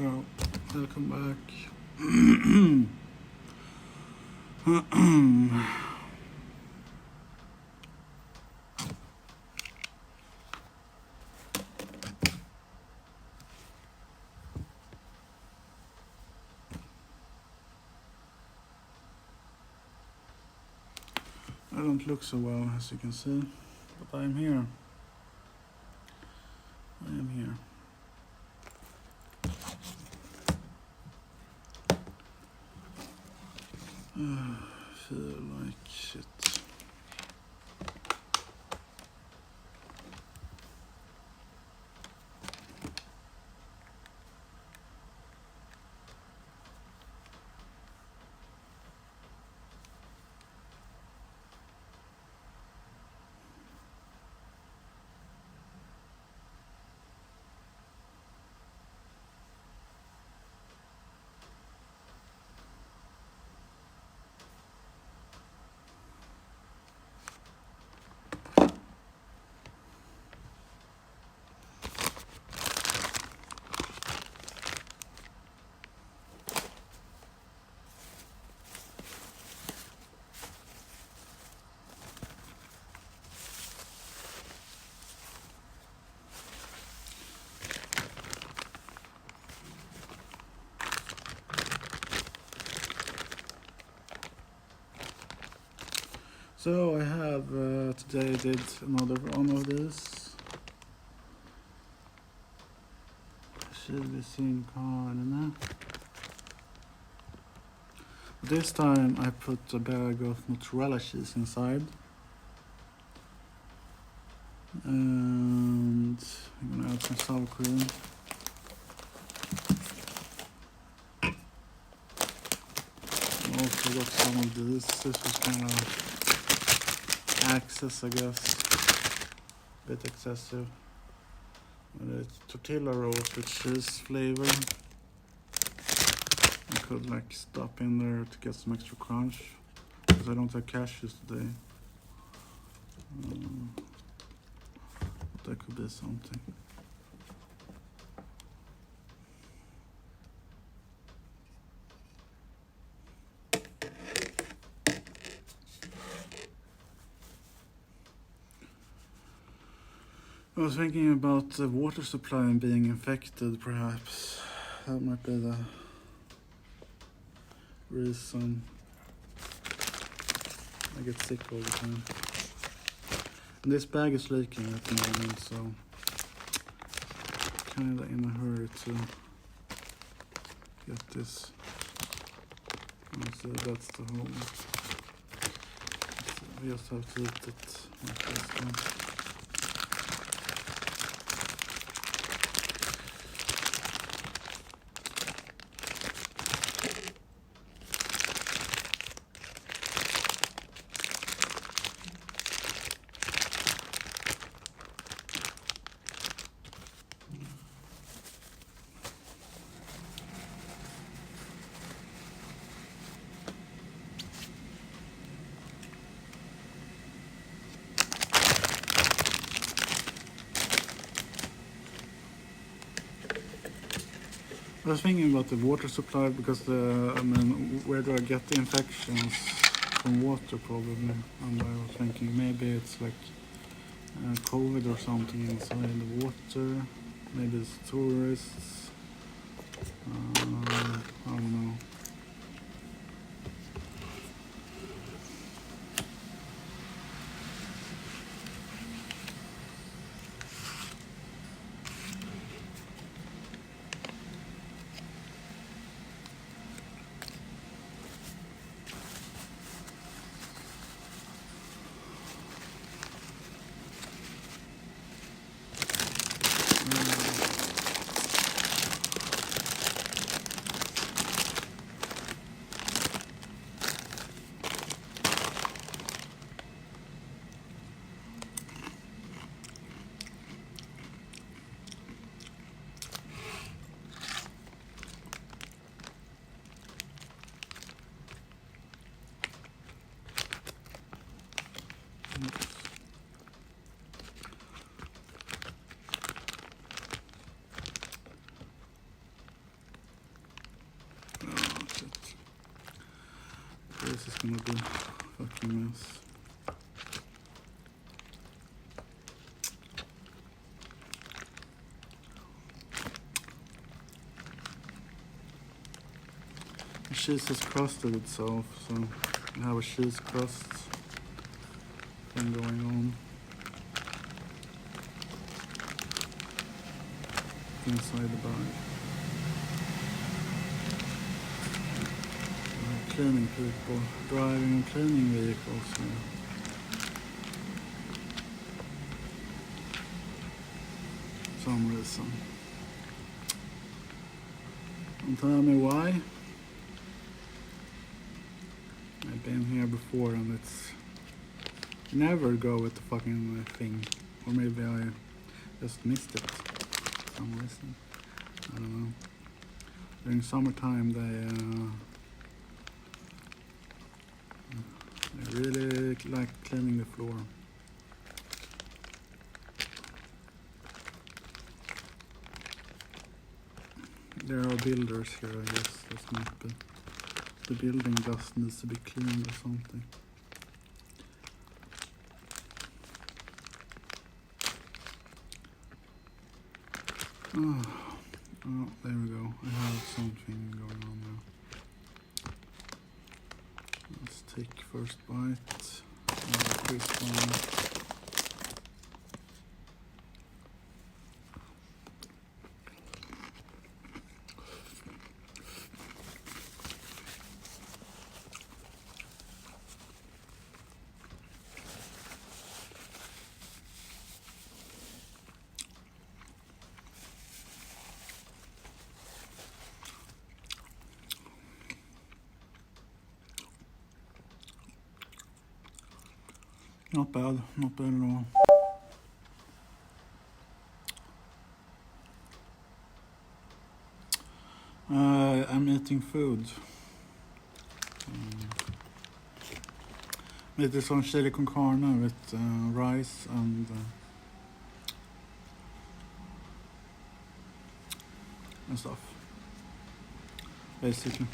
So, welcome back. I don't look so well, as you can see, but I am here. Feel like shit. So I have today did another one of these. Should be seeing carne. This time I put a bag of mozzarella cheese inside. And I'm gonna add some sour cream. I also got some of these. This was kind of excess, I guess. A bit excessive. But it's tortilla rolls with cheese flavor. I could like stop in there to get some extra crunch, because I don't have cashews today. But that could be something. I was thinking about the water supply and being infected, perhaps. That might be the reason I get sick all the time. And this bag is leaking at the moment, so kinda in a hurry to get this. So that's the whole. We just have to eat it like this one. I was thinking about the water supply because where do I get the infections? From water, probably. And I was thinking maybe it's like COVID or something inside the water. Maybe it's tourists. I don't know. gonna be fucking mess. The cheese has crusted itself, so I have a cheese crust thing going on inside the bag. Cleaning people driving and cleaning vehicles. For some reason. Don't tell me why. I've been here before and it's never go with the fucking thing. Or maybe I just missed it for some reason. I don't know. During summertime they really like cleaning the floor. There are builders here, I guess. That's not the building just needs to be cleaned or something. Oh, there we go. I have something going on now. Let's take first bite. Quick one. Not bad at all. I'm eating food. It is some chili con carne with rice and stuff, basically.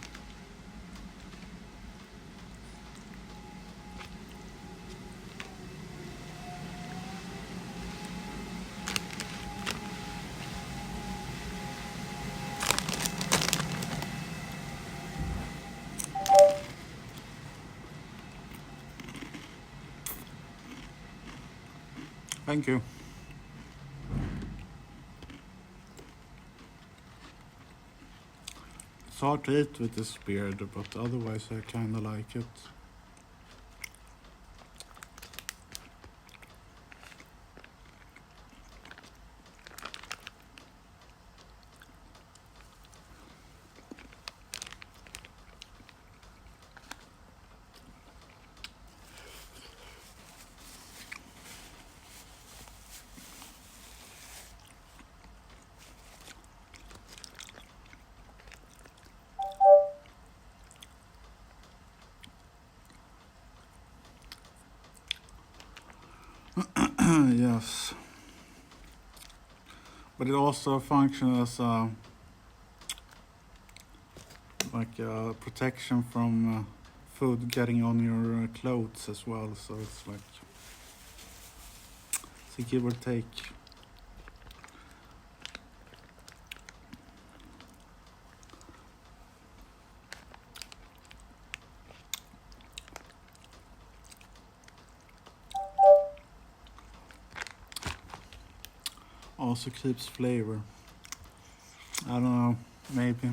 Thank you. It's hard to eat with this beard, but otherwise I kinda like it. Yes. But it also functions as like protection from food getting on your clothes as well. So it's like, it's a give or take. Also keeps flavor. I don't know, maybe.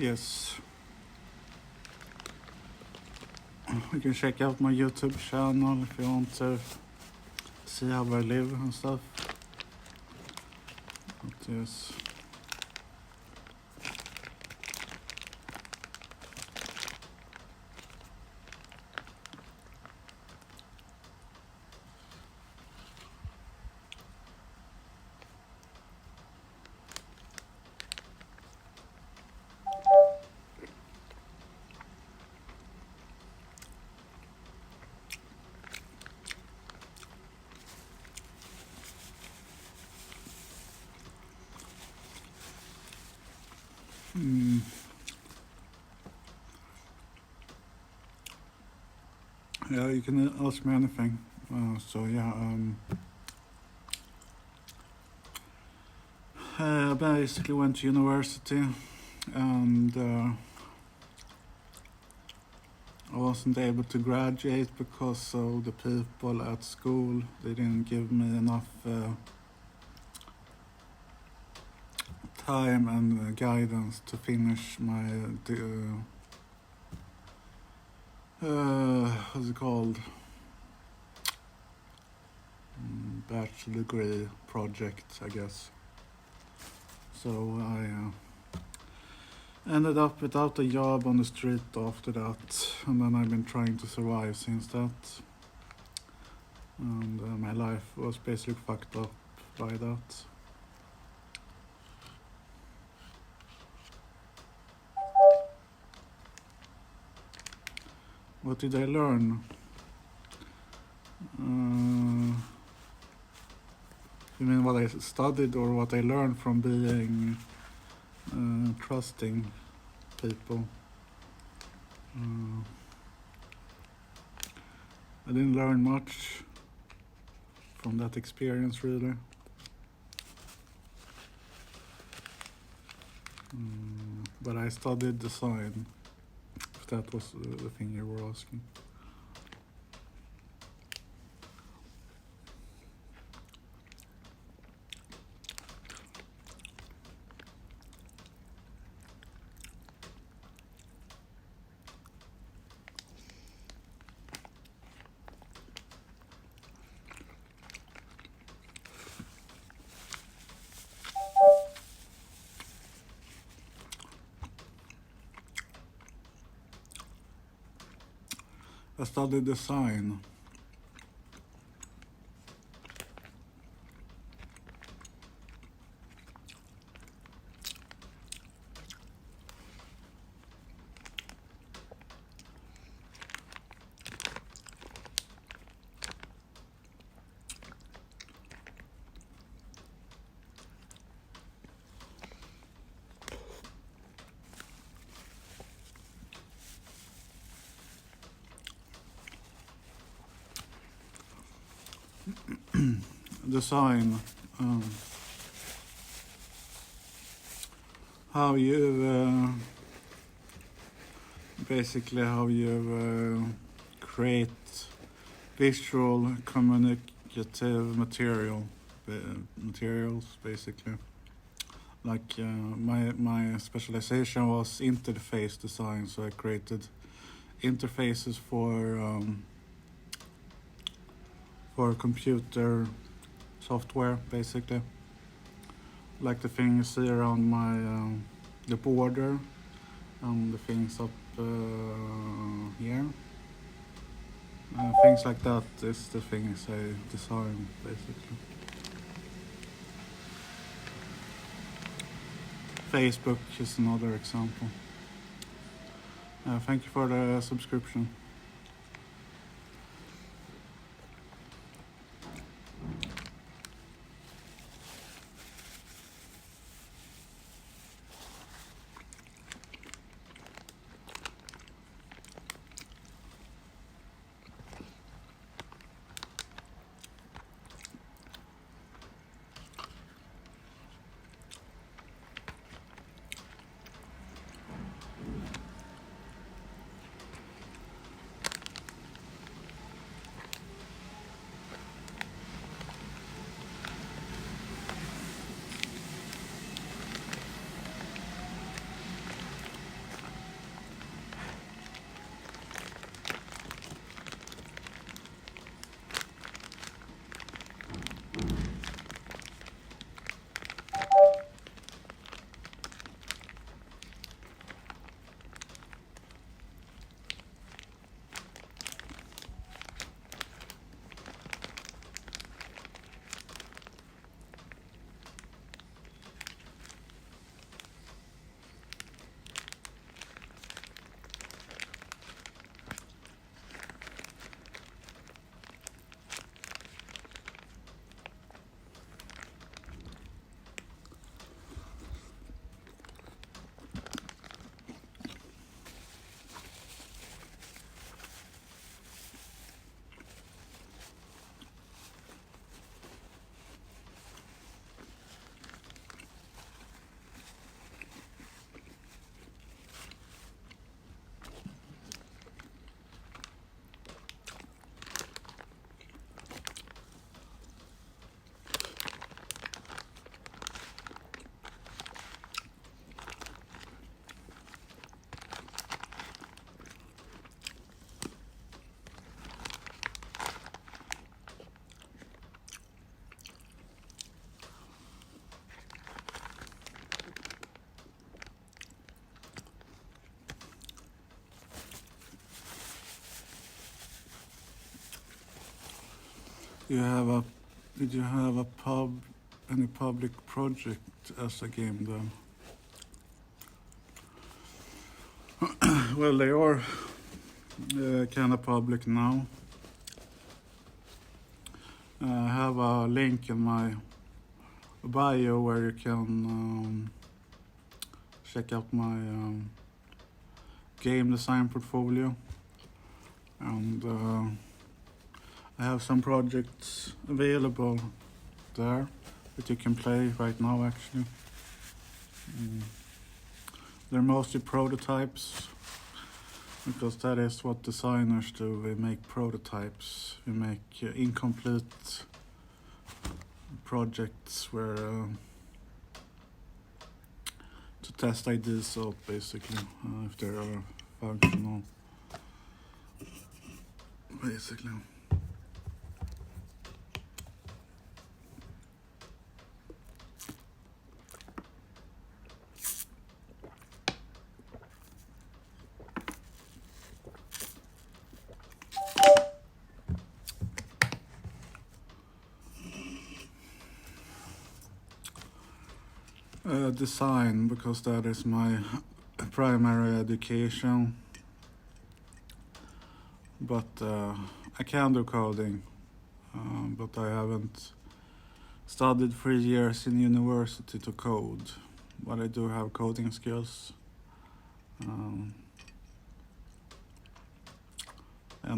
yes. You can check out my YouTube channel if you want to see how I live and stuff. But yes. Yeah, you can ask me anything. So yeah, I basically went to university, and I wasn't able to graduate because of the people at school. They didn't give me enough time and guidance to finish my what's it called? Bachelor degree project, I guess. So I ended up without a job on the street after that, and then I've been trying to survive since that. And my life was basically fucked up by that. What did I learn? You mean what I studied or what I learned from being trusting people? I didn't learn much from that experience, really. But I studied design, if that was the thing you were asking. I studied design. Design. How you basically how you create visual communicative materials basically. Like my specialization was interface design, so I created interfaces for computer software basically, like the thing you see around my the border and the things up here. Things like that is the things I design basically. Facebook is another example. Thank you for the subscription. you have a did you have any public project as a game then? Well, they are kind of public now. I have a link in my bio where you can check out my game design portfolio, and I have some projects available there that you can play right now actually. They're mostly prototypes, because that is what designers do. They make prototypes. We make incomplete projects where to test ideas out, basically, if they are functional, basically. Design, because that is my primary education, but I can do coding, but I haven't studied 3 years in university to code, but I do have coding skills, and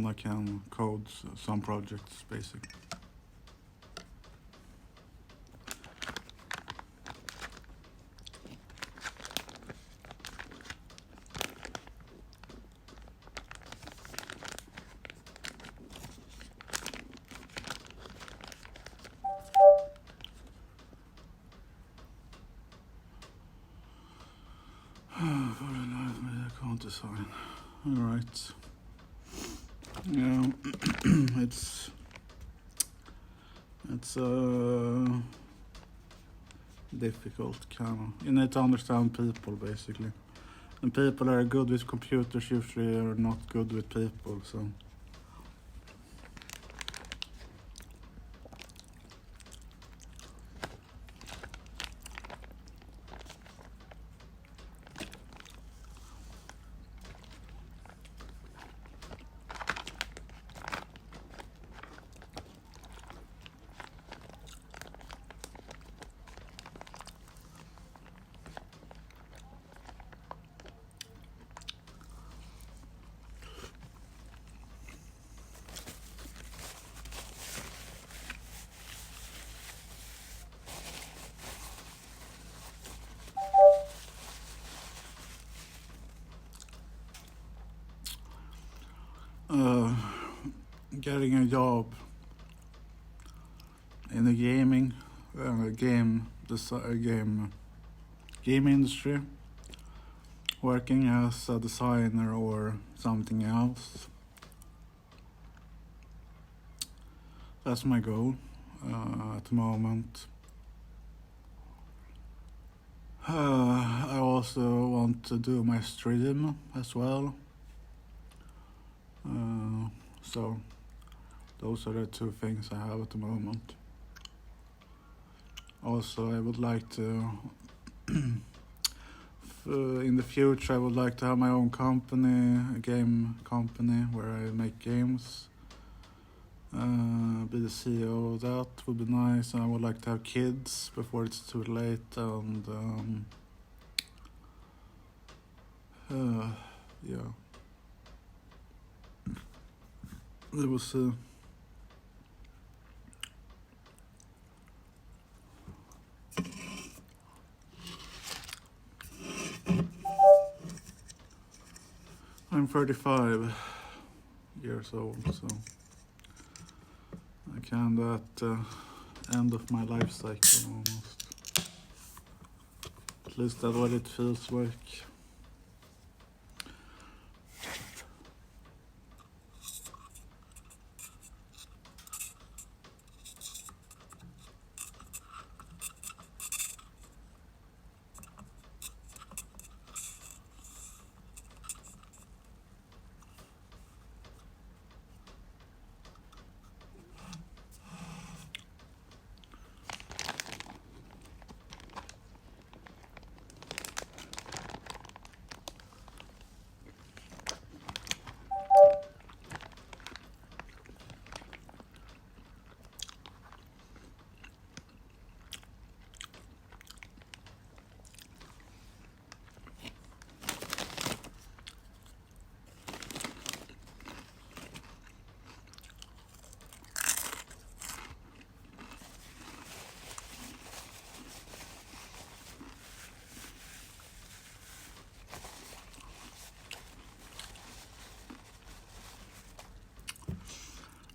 I can code some projects, basically. I can't design. Alright. Yeah, it's difficult, kind of. You need to understand people, basically. And people that are good with computers usually are not good with people, so. Getting a job in the gaming, game industry, working as a designer or something else. That's my goal at the moment. I also want to do my stream as well. So those are the two things I have at the moment. Also, I would like to, in the future, I would like to have my own company, a game company where I make games. Be the CEO of that would be nice. And I would like to have kids before it's too late. And yeah. It was I'm 35 years old, so I kind of at the end of my life cycle almost. At least that's what it feels like.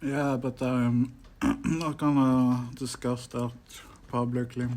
Yeah, but I'm not gonna discuss that publicly.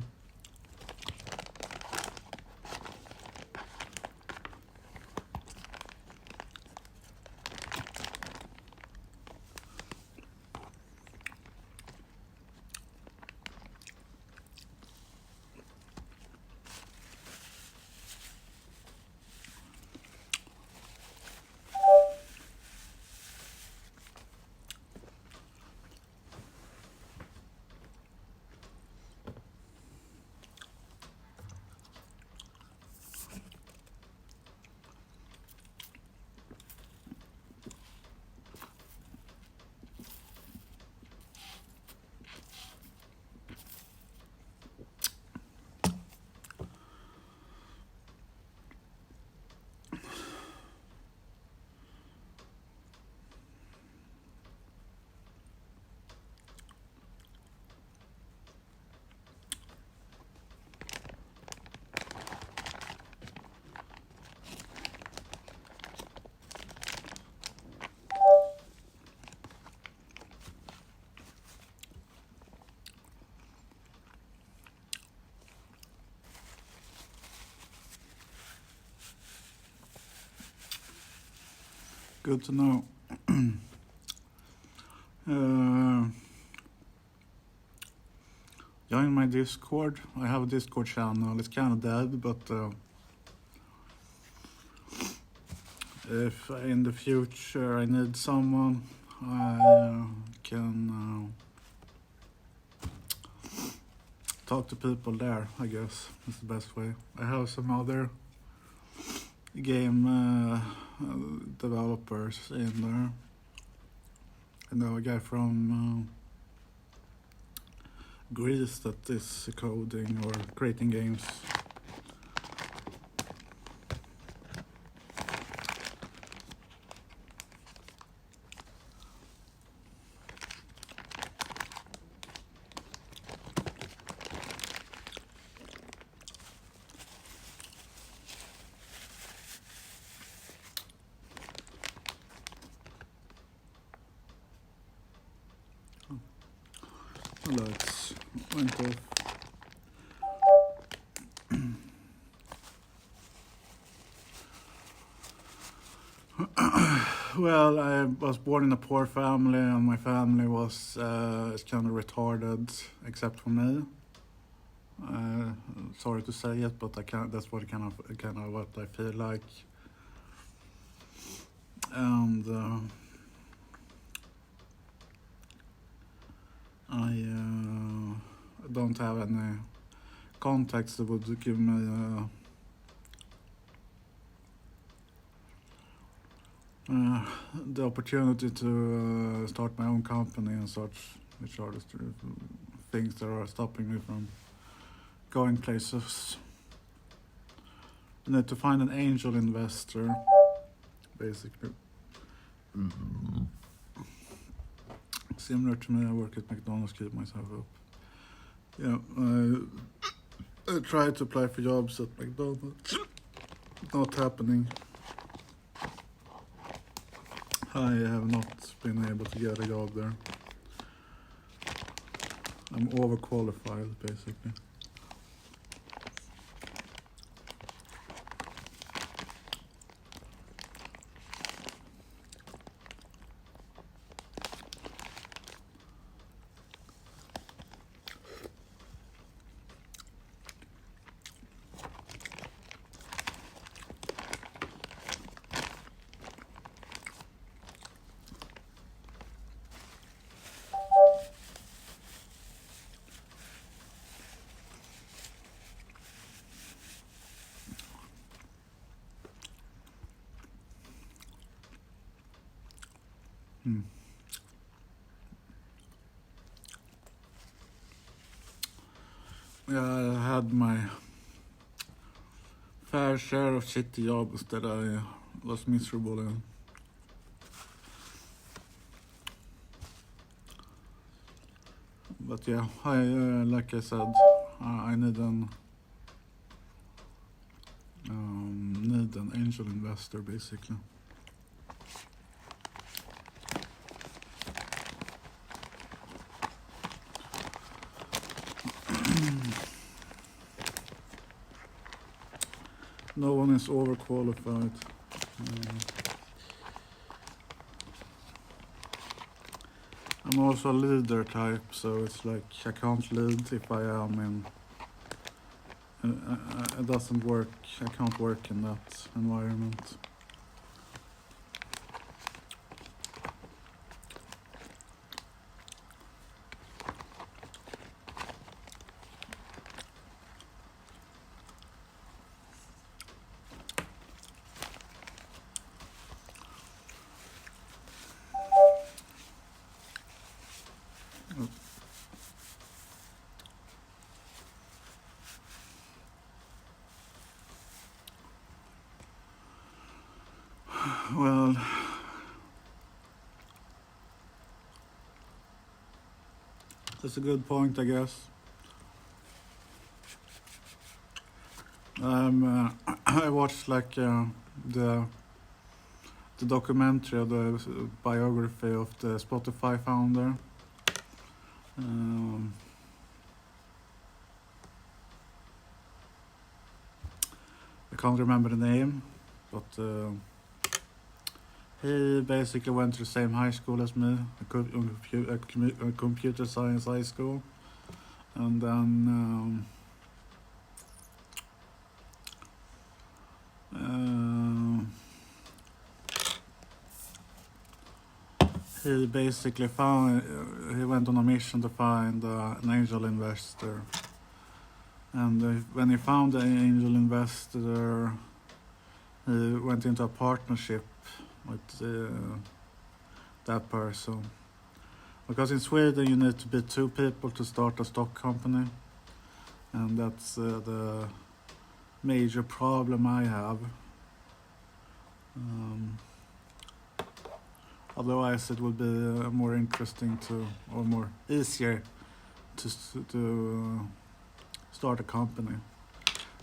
Good to know. Join my Discord. I have a Discord channel. It's kind of dead, but if in the future I need someone, I can talk to people there, I guess. That's the best way. I have some other game developers in there. I know a guy from Greece that is coding or creating games. Let's went off. Well, I was born in a poor family, and my family was kind of retarded, except for me. Sorry to say it, but I can't. That's what kind of what I feel like. And I don't have any contacts that would give me the opportunity to start my own company and such, which are the things that are stopping me from going places. I need to find an angel investor, basically. Similar to me, I work at McDonald's, keep myself up. Yeah, I tried to apply for jobs at McDonald's. Not happening. I have not been able to get a job there. I'm overqualified, basically. Yeah, I had my fair share of shitty jobs that I was miserable in. But yeah, like I said, I need an angel investor, basically. No one is overqualified. I'm also a leader type, so it's like I can't lead if I am in. It doesn't work. I can't work in that environment. Well, that's a good point, I guess. I watched like the documentary, the biography of the Spotify founder. I can't remember the name, but he basically went to the same high school as me, a computer science high school, and then he basically he went on a mission to find an angel investor. And when he found the angel investor, he went into a partnership with that person. Because in Sweden you need to be 2 people to start a stock company. And that's the major problem I have. Otherwise it would be more interesting or more easier to start a company.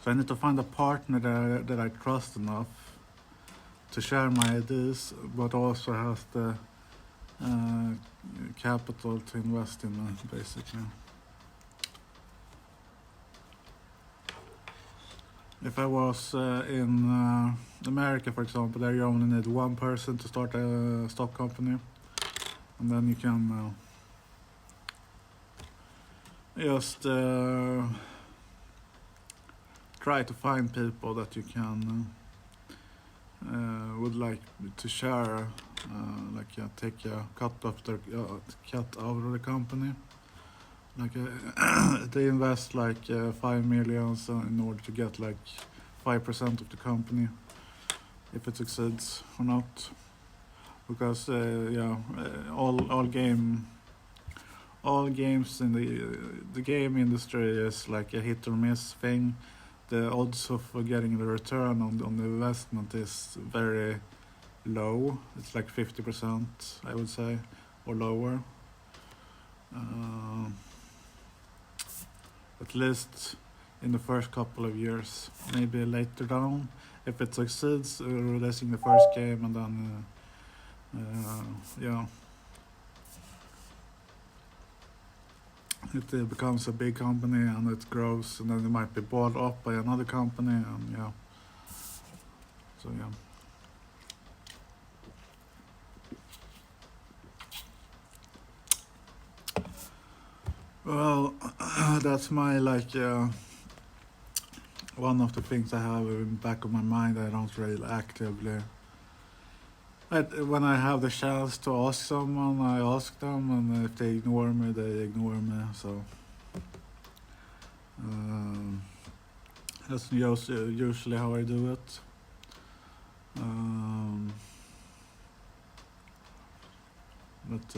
So I need to find a partner that I trust enough to share my ideas, but also has the capital to invest in it, basically. If I was in America, for example, there you only need 1 person to start a stock company, and then you can just try to find people that you can would like to share, take a cut out of the company. Like they invest like 5 million in order to get like 5% of the company, if it succeeds or not. Because all games in the game industry is like a hit or miss thing. The odds of getting the return on the investment is very low. It's like 50%, I would say, or lower. At least in the first couple of years. Maybe later down, if it succeeds, releasing the first game, and then it becomes a big company and it grows, and then it might be bought up by another company, and so well, that's my one of the things I have in the back of my mind. I don't really actively. When I have the chance to ask someone, I ask them, and if they ignore me, they ignore me. So that's usually how I do it. But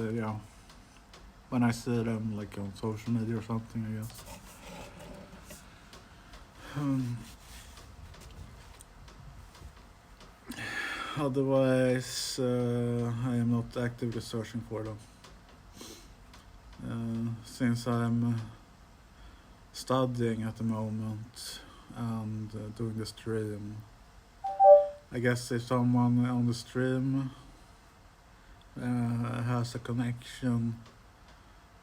when I see them like on social media or something, I guess. Otherwise, I am not actively searching for them. Since I'm studying at the moment and doing the stream, I guess if someone on the stream has a connection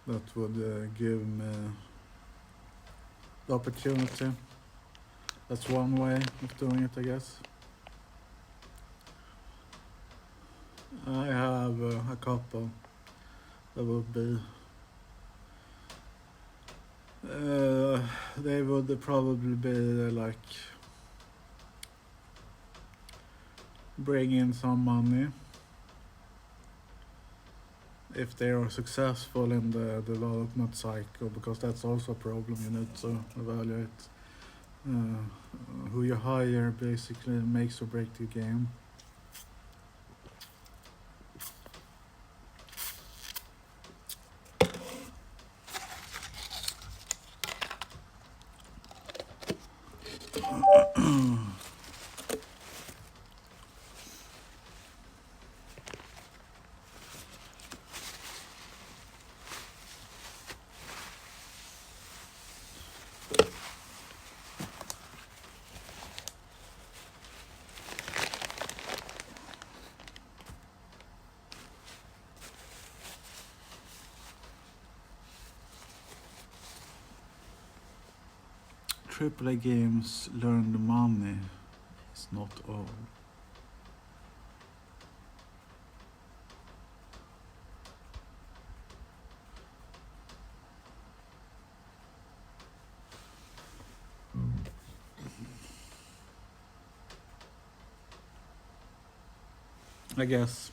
that would give me the opportunity That's one way of doing it, I guess. I have a couple that would be. They would probably be like bring in some money if they are successful in the development cycle, because that's also a problem. You need to evaluate who you hire, basically makes or break the game. AAA games learn the money is not all. I guess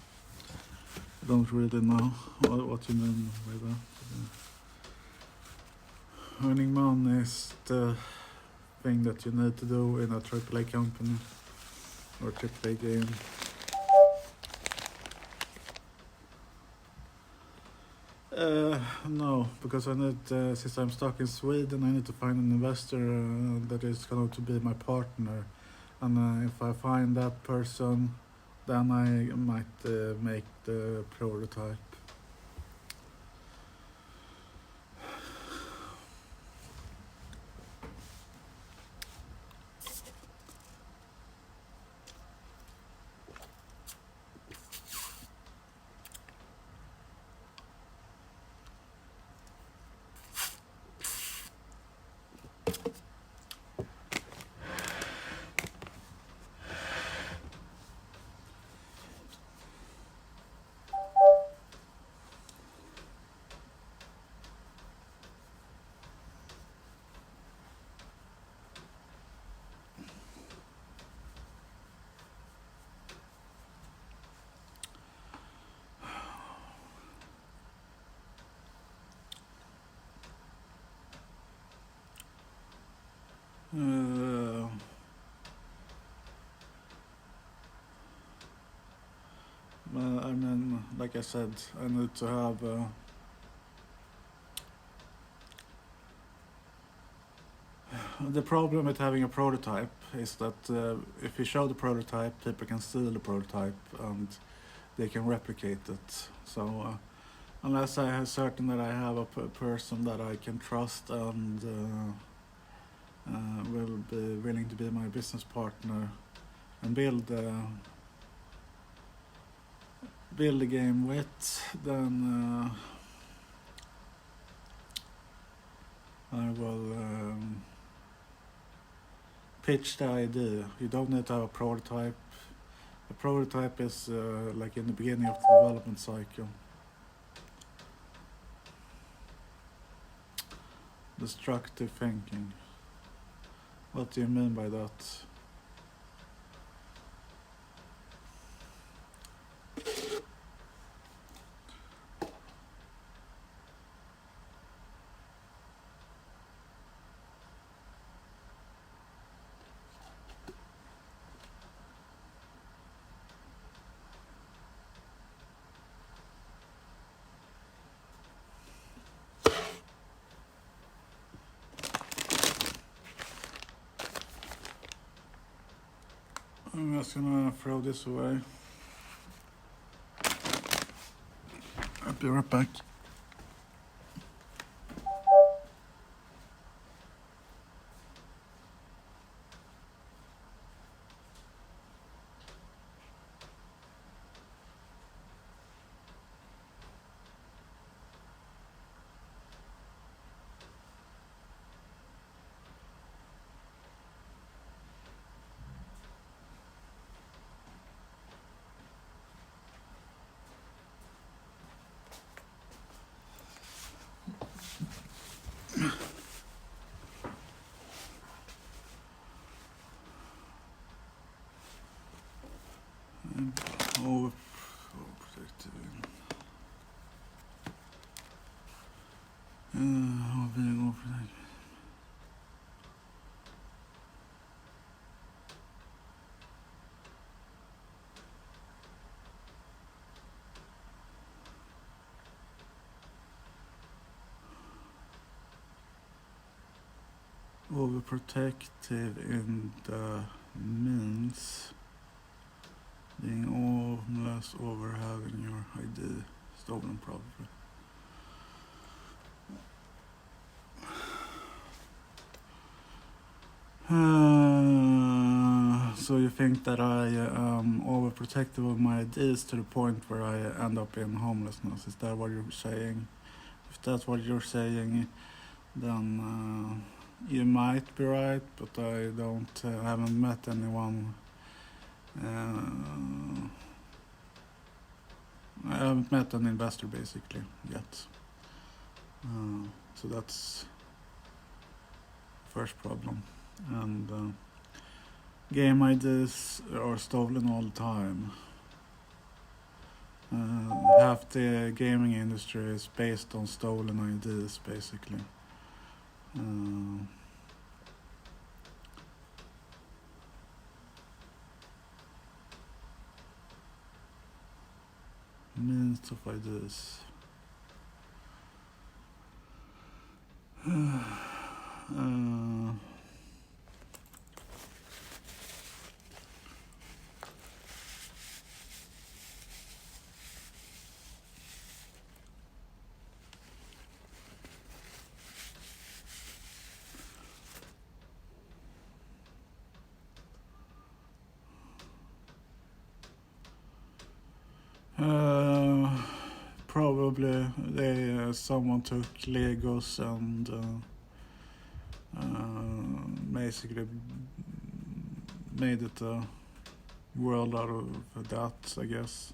I don't really know what you mean by that. Earning money is the thing that you need to do in a AAA company or AAA game. No, because I need, since I'm stuck in Sweden, I need to find an investor that is going to be my partner. And if I find that person, then I might make the prototype. I mean, like I said, I need to have the problem with having a prototype is that if you show the prototype, people can steal the prototype and they can replicate it. So unless I have certain that I have a person that I can trust and will be willing to be my business partner and build the game with, then I will pitch the idea. You don't need to have a prototype. A prototype is like in the beginning of the development cycle. Destructive thinking. What do you mean by that? I'm just gonna throw this away. I'll be right back. Overprotective. Being overprotective. Overprotective in the means being almost over having your ID stolen, probably. So you think that I am overprotective of my IDs to the point where I end up in homelessness? Is that what you're saying? If that's what you're saying, then you might be right, but I haven't met anyone. I haven't met an investor basically yet. So that's the first problem. And game IDs are stolen all the time. Half the gaming industry is based on stolen IDs basically. Means of IDs. Probably someone took Legos and basically made it a world out of that, I guess.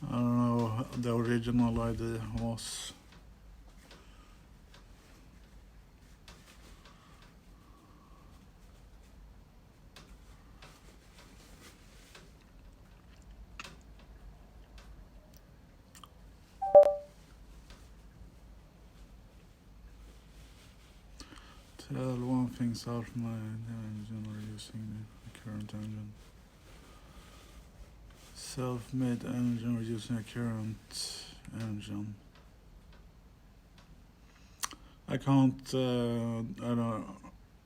I don't know what the original idea was. Tell one thing self-made engine or using the current engine. Self-made engine or using a current engine. I can't,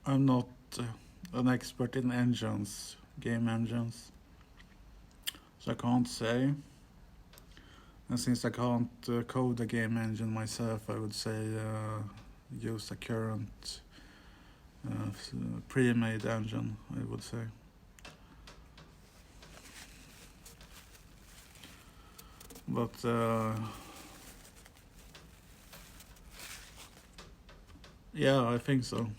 I'm not an expert in engines, game engines. So I can't say. And since I can't code a game engine myself, I would say use a current pre-made engine, I would say. But yeah, I think so.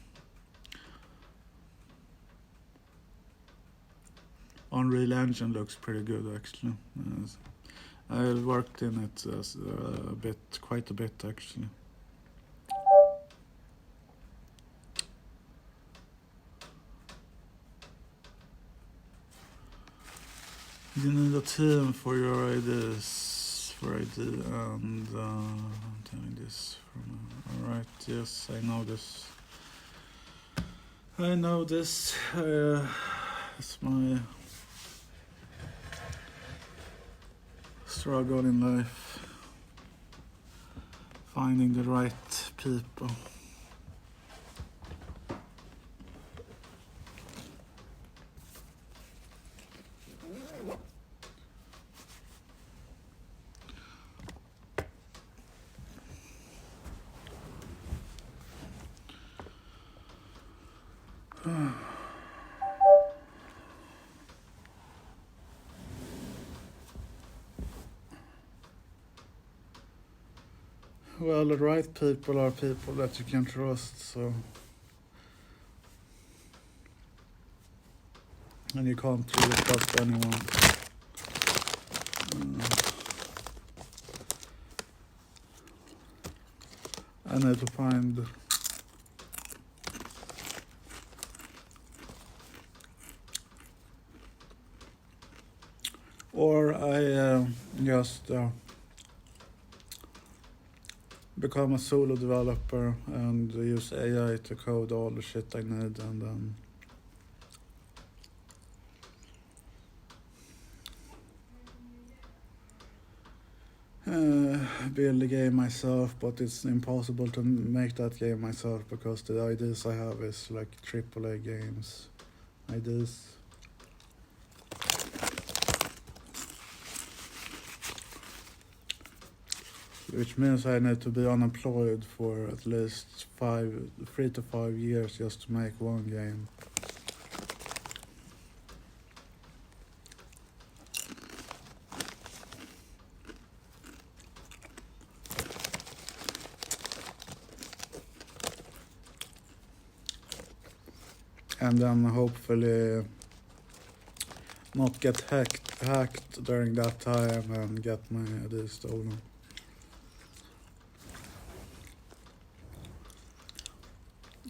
Unreal Engine looks pretty good actually. I worked in it quite a bit actually. You need a team for your ideas, and I'm telling this from. Alright, yes, I know this. It's my struggle in life, finding the right people. Well, the right people are people that you can trust, so. And you can't really trust anyone. I need to find or I just become a solo developer and use AI to code all the shit I need, and then build the game myself. But it's impossible to make that game myself because the ideas I have is like AAA games ideas. Which means I need to be unemployed for at least 3 to 5 years just to make one game. And then hopefully not get hacked during that time and get my ideas stolen.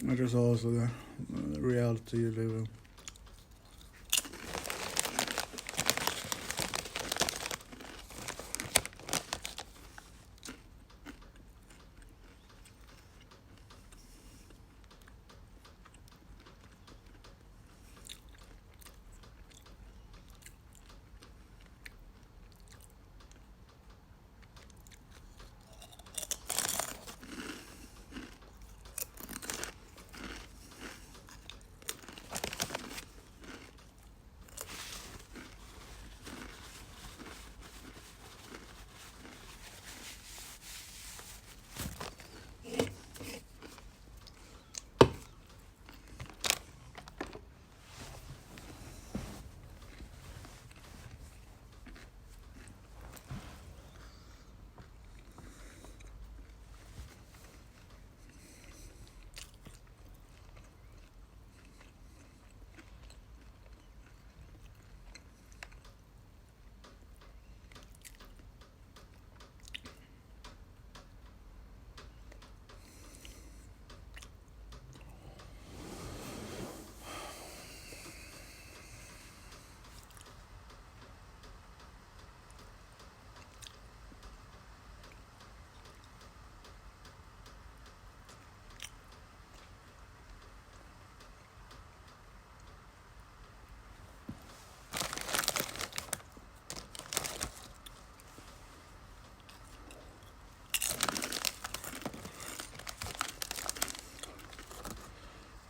Which is also the reality you live in.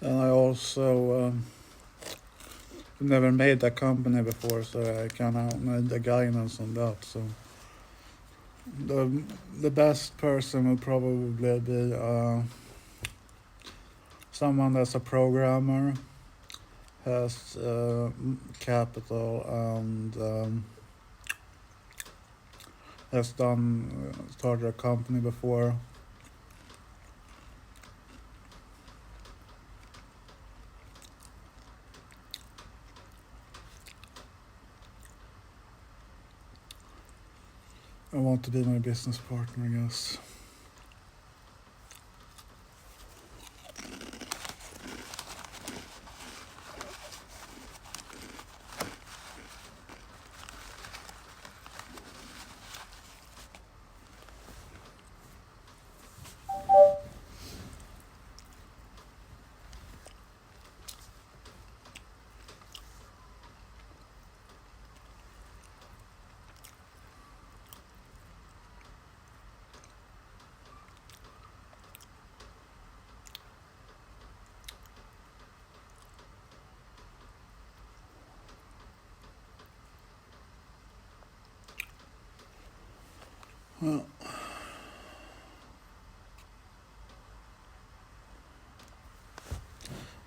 And I also never made a company before, so I kind of need the guidance on that. So the best person would probably be someone that's a programmer, has capital, and has started a company before. I want to be my business partner, I guess.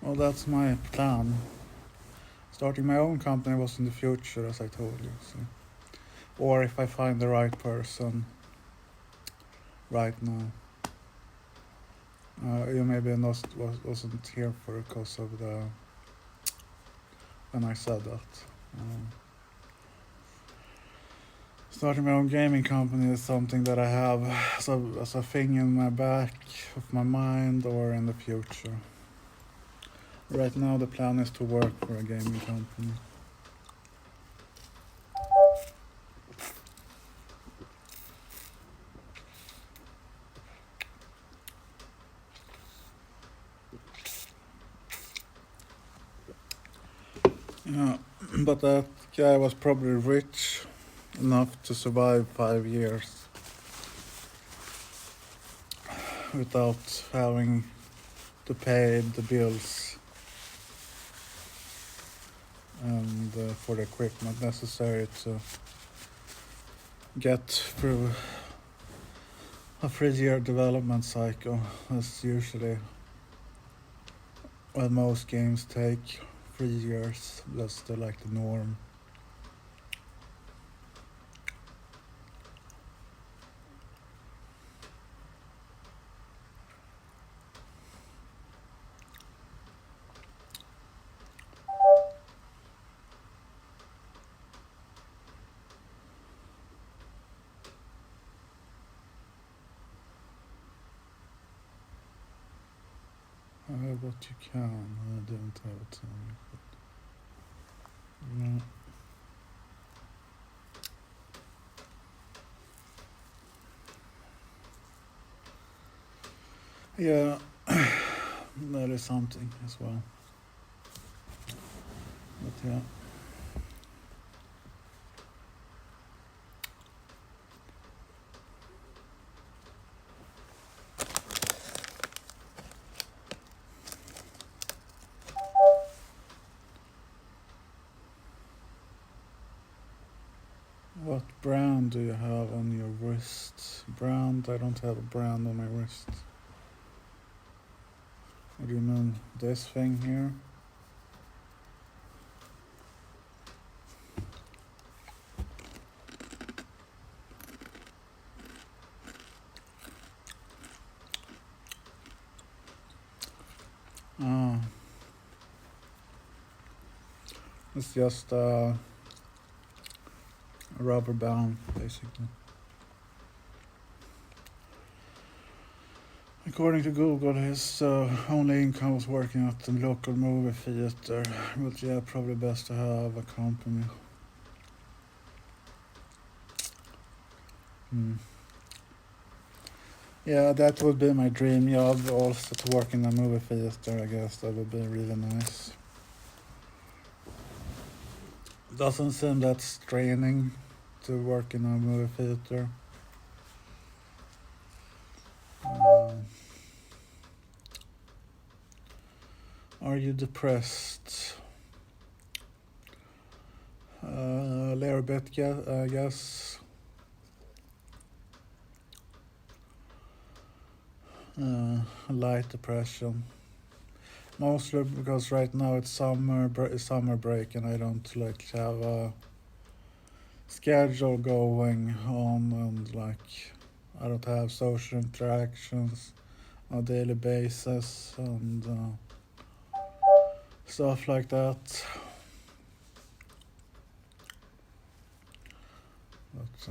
Well, that's my plan. Starting my own company was in the future, as I told you. So. Or if I find the right person right now. You maybe wasn't here for because of when I said that. Starting my own gaming company is something that I have as a thing in my back of my mind or in the future. Right now the plan is to work for a gaming company. Yeah, but that guy was probably rich enough to survive 5 years without having to pay the bills and for the equipment necessary to get through a 3-year development cycle. That's usually what most games take, 3 years. That's the norm. What you can. I didn't have time. No. Yeah, that is something as well. But yeah. What brand do you have on your wrist? Brand? I don't have a brand on my wrist. What do you mean? This thing here? Ah. It's just a rubber band, basically. According to Google, his only income was working at the local movie theater. But yeah, probably best to have a company. Yeah, that would be my dream job, also to work in a movie theater, I guess. That would be really nice. Doesn't seem that straining to work in a movie theater. Are you depressed? A little bit, I guess. Light depression. Mostly because right now it's summer break and I don't have a schedule going on, and I don't have social interactions on a daily basis and stuff like that. But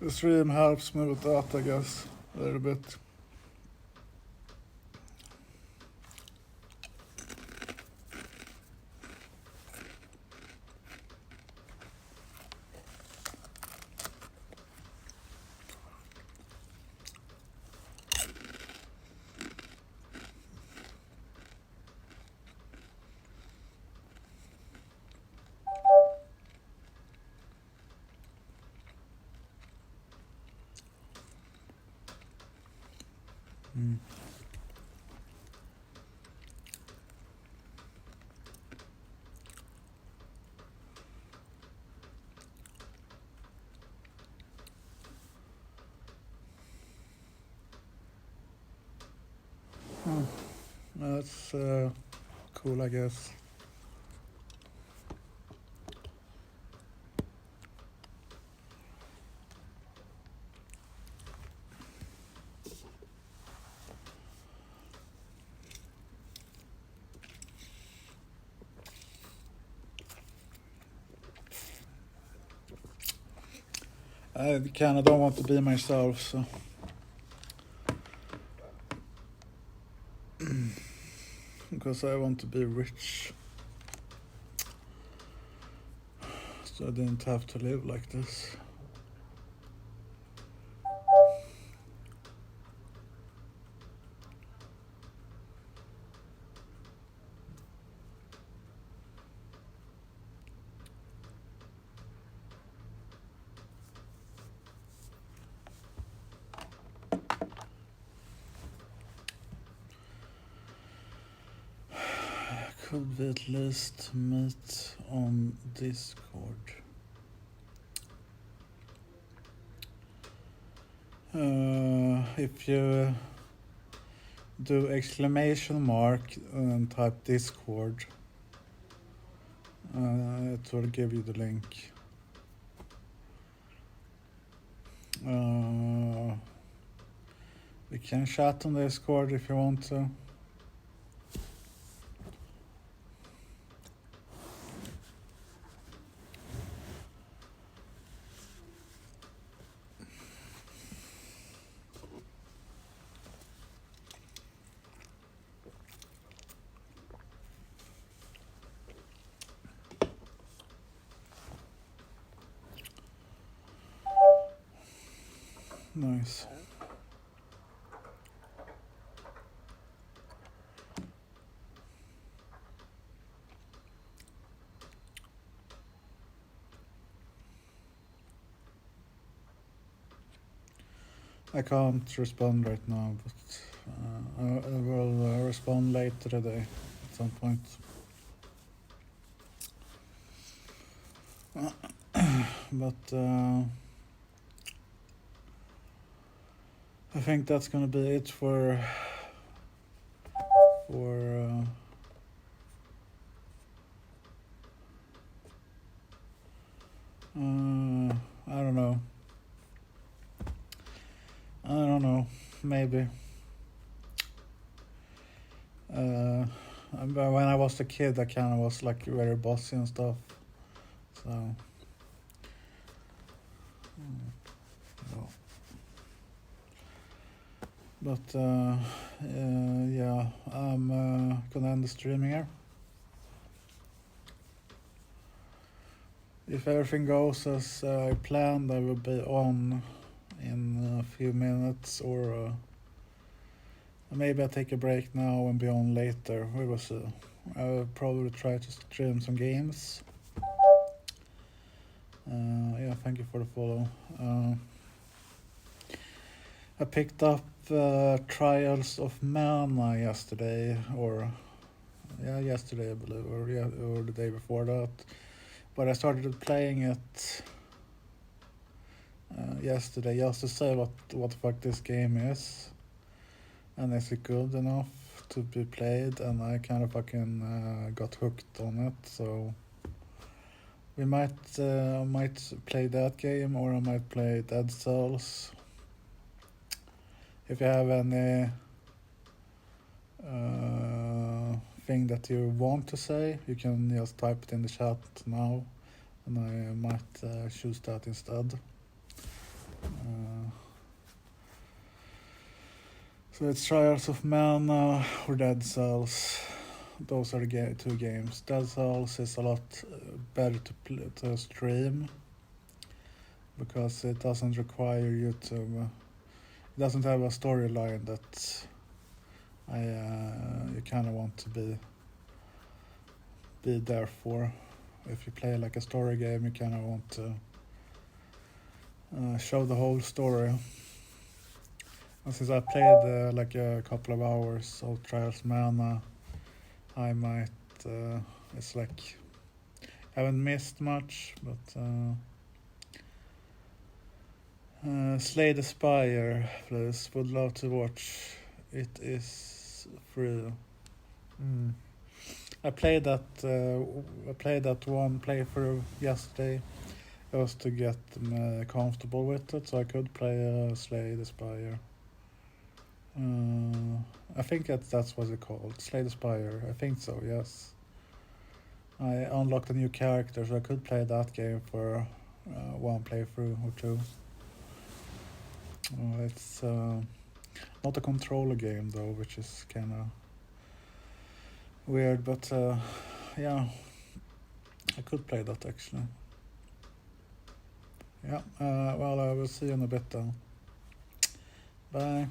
the stream helps me with that, I guess, a little bit. That's cool, I guess. I kind of don't want to be myself, so because I want to be rich, so I didn't have to live like this. Could we at least meet on Discord? If you do exclamation mark and type Discord, it will give you the link. We can chat on Discord if you want to. Nice. I can't respond right now, but I will respond later today at some point. But I think that's gonna be it for I don't know, maybe. When I was a kid, I kind of was like very bossy and stuff, so well. But yeah, I'm gonna end the stream here. If everything goes as I planned, I will be on in a few minutes, or maybe I'll take a break now and be on later. We will see. I will probably try to stream some games. Yeah, thank you for the follow. I picked up Trials of Mana yesterday, yesterday I believe, or the day before that. But I started playing it yesterday just to say what the fuck this game is, and is it good enough to be played, and I kind of fucking got hooked on it. So we might play that game, or I might play Dead Cells. If you have any thing that you want to say, you can just type it in the chat now, and I might choose that instead. So it's Trials of Mana or Dead Cells. Those are the two games. Dead Cells is a lot better to stream, because it doesn't require you to. It doesn't have a storyline that you kind of want to be there for. If you play like a story game, you kind of want to show the whole story. And since I played like a couple of hours of Trials Mana, I might. It's like I haven't missed much, but Slay the Spire, please. Would love to watch. It is free. I played that one playthrough yesterday. It was to get comfortable with it, so I could play Slay the Spire. I think that's what it's called, Slay the Spire. I think so, yes. I unlocked a new character, so I could play that game for one playthrough or two. It's not a controller game though, which is kind of weird, but yeah, I could play that actually. Yeah, well, I will see you in a bit then. Bye.